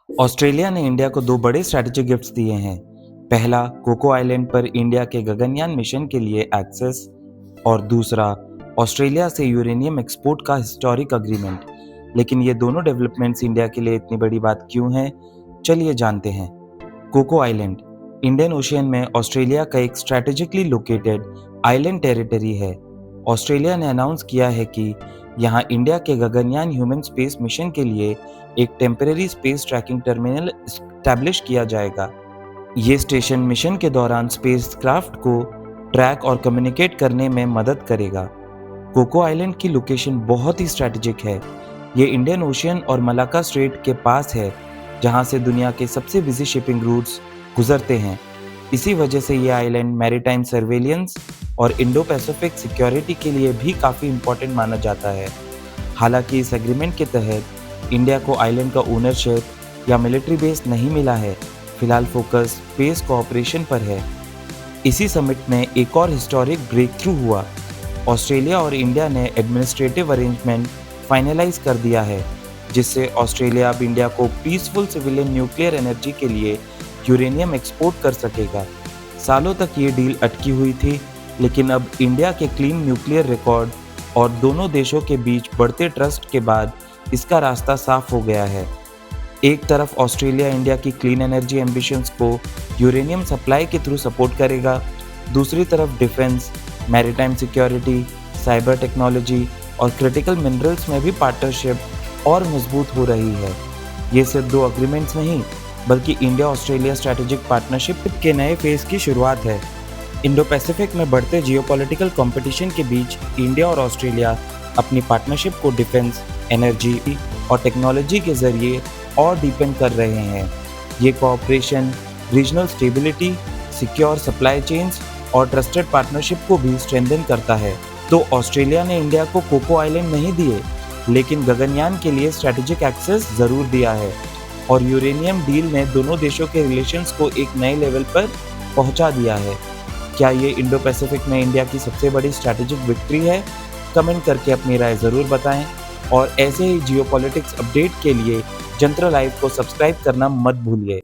Australia ने India को दो बड़े स्ट्रैटेजिक गिफ्ट्स दिए हैं। पहला, कोको आइलैंड पर इंडिया के गगनयान मिशन के लिए एक्सेस, और दूसरा, ऑस्ट्रेलिया से यूरेनियम एक्सपोर्ट का हिस्टोरिक अग्रीमेंट। लेकिन ये दोनों डेवलपमेंट्स इंडिया के लिए इतनी बड़ी बात क्यों हैं? चलिए जानते हैं। कोको आइलैंड इंडियन ओशियन में ऑस्ट्रेलिया का एक स्ट्रैटेजिकली लोकेटेड आइलैंड टेरिटरी है। ऑस्ट्रेलिया ने अनाउंस किया है कि यहाँ इंडिया के गगनयान ह्यूमन स्पेस मिशन के लिए एक temporary space trekking terminal establish किया जाएगा। ये स्टेशन मिशन के दौरान स्पेसक्राफ्ट को ट्रैक और कम्युनिकेट करने में मदद करेगा। कोको आइलैंड की लोकेशन बहुत ही स्ट्रैटेजिक है। ये इंडियन ओशियन और मलाक्का स्ट्रेट के पास है, जहाँ से दुनिया के सबसे बिजी शिपिंग रूट्स गुजरते हैं। इसी वजह से ये आइलैंड मैरीटाइम सर्वेलियंस और इंडो पैसिफिक सिक्योरिटी के लिए भी काफ़ी इम्पोर्टेंट माना जाता है। हालांकि इस एग्रीमेंट के तहत इंडिया को आइलैंड का ओनरशिप या मिलिट्री बेस नहीं मिला है। फिलहाल फोकस स्पेस कोऑपरेशन पर है। इसी समिट में एक और हिस्टोरिक ब्रेक थ्रू हुआ। ऑस्ट्रेलिया और इंडिया ने एडमिनिस्ट्रेटिव अरेंजमेंट फाइनलाइज कर दिया है, जिससे ऑस्ट्रेलिया अब इंडिया को पीसफुल सिविलियन न्यूक्लियर एनर्जी के लिए यूरेनियम एक्सपोर्ट कर सकेगा। सालों तक ये डील अटकी हुई थी, लेकिन अब इंडिया के क्लीन न्यूक्लियर रिकॉर्ड और दोनों देशों के बीच बढ़ते ट्रस्ट के बाद इसका रास्ता साफ हो गया है। एक तरफ ऑस्ट्रेलिया इंडिया की क्लीन एनर्जी एम्बिशंस को यूरेनियम सप्लाई के थ्रू सपोर्ट करेगा, दूसरी तरफ defence, maritime security, cyber technology और क्रिटिकल मिनरल्स में भी पार्टनरशिप और मजबूत हो रही है। ये सिर्फ दो अग्रीमेंट्स नहीं, बल्कि इंडिया ऑस्ट्रेलिया स्ट्रैटेजिक पार्टनरशिप के नए फेज की शुरुआत है। इंडो पैसिफिक में बढ़ते जियोपॉलिटिकल कंपटीशन के बीच इंडिया और ऑस्ट्रेलिया अपनी पार्टनरशिप को डिफेंस, एनर्जी और टेक्नोलॉजी के जरिए और डीपन कर रहे हैं। ये cooperation regional stability, secure supply chains और ट्रस्टेड पार्टनरशिप को भी स्ट्रेंथन करता है। तो ऑस्ट्रेलिया ने इंडिया को कोको आइलैंड नहीं दिए, लेकिन गगनयान के लिए स्ट्रैटेजिक एक्सेस ज़रूर दिया है, और यूरेनियम डील ने दोनों देशों के रिलेशंस को एक नए लेवल पर पहुंचा दिया है। क्या ये इंडो पैसिफिक में इंडिया की सबसे बड़ी स्ट्रैटेजिक विक्ट्री है? कमेंट करके अपनी राय ज़रूर बताएं, और ऐसे ही जियोपॉलिटिक्स अपडेट के लिए जंत्र लाइव को सब्सक्राइब करना मत भूलिए।